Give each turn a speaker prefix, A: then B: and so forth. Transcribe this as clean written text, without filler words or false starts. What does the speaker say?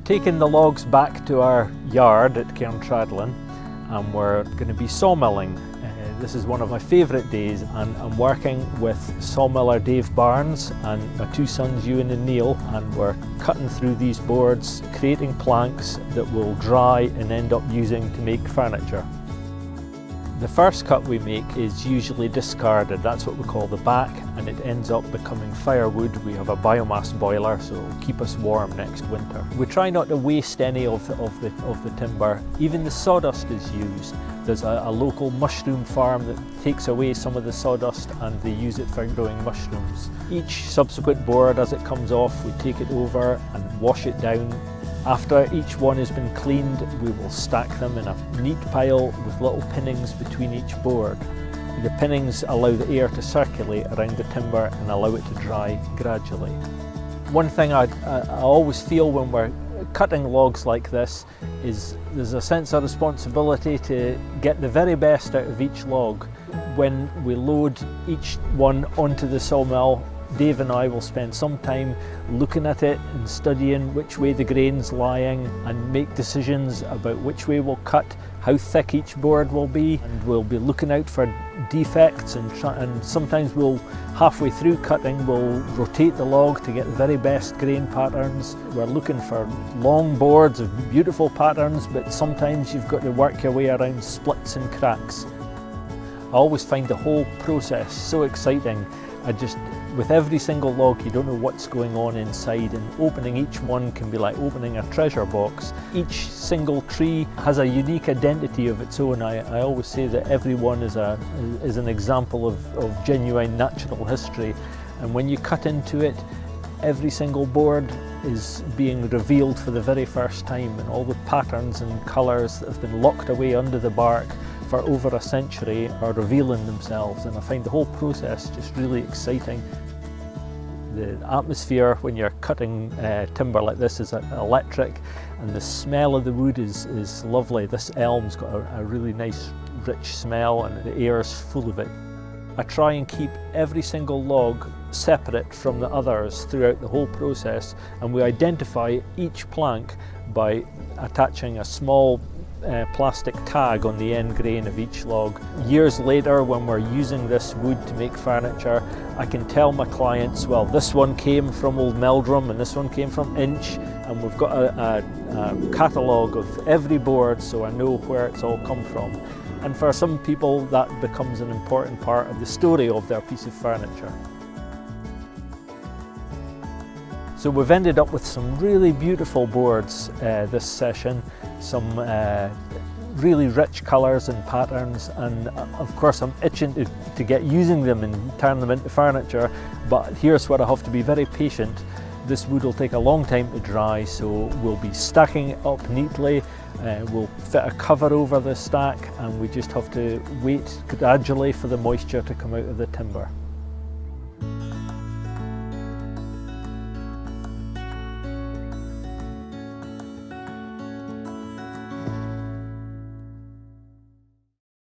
A: We've taken the logs back to our yard at Cairntradlin and we're going to be sawmilling. This is one of my favourite days, and I'm working with sawmiller Dave Barnes and my two sons Ewan and Neil, and we're cutting through these boards, creating planks that we'll dry and end up using to make furniture. The first cut we make is usually discarded. That's what we call the back, and it ends up becoming firewood. We have a biomass boiler, so it'll keep us warm next winter. We try not to waste any of the timber. Even the sawdust is used. There's a local mushroom farm that takes away some of the sawdust and they use it for growing mushrooms. Each subsequent board, as it comes off, we take it over and wash it down. After each one has been cleaned, we will stack them in a neat pile with little pinnings between each board. The pinnings allow the air to circulate around the timber and allow it to dry gradually. One thing I always feel when we're cutting logs like this is there's a sense of responsibility to get the very best out of each log. When we load each one onto the sawmill, Dave and I will spend some time looking at it and studying which way the grain's lying and make decisions about which way we'll cut, how thick each board will be, and we'll be looking out for defects and sometimes we'll, halfway through cutting, we'll rotate the log to get the very best grain patterns. We're looking for long boards of beautiful patterns, but sometimes you've got to work your way around splits and cracks. I always find the whole process so exciting. With every single log, you don't know what's going on inside, and opening each one can be like opening a treasure box. Each single tree has a unique identity of its own. I always say that every one is an example of genuine natural history, and when you cut into it, every single board is being revealed for the very first time, and all the patterns and colours that have been locked away under the bark for over a century are revealing themselves, and I find the whole process just really exciting. The atmosphere when you're cutting timber like this is electric, and the smell of the wood is lovely. This elm's got a really nice rich smell and the air is full of it. I try and keep every single log separate from the others throughout the whole process, and we identify each plank by attaching a small plastic tag on the end grain of each log. Years later, when we're using this wood to make furniture, I can tell my clients, well, this one came from Old Meldrum and this one came from Inch, and we've got a catalogue of every board so I know where it's all come from. And for some people that becomes an important part of the story of their piece of furniture. So we've ended up with some really beautiful boards this session, some really rich colours and patterns, and of course I'm itching to get using them and turn them into furniture, but here's where I have to be very patient. This wood will take a long time to dry, so we'll be stacking it up neatly, we'll fit a cover over the stack, and we just have to wait gradually for the moisture to come out of the timber.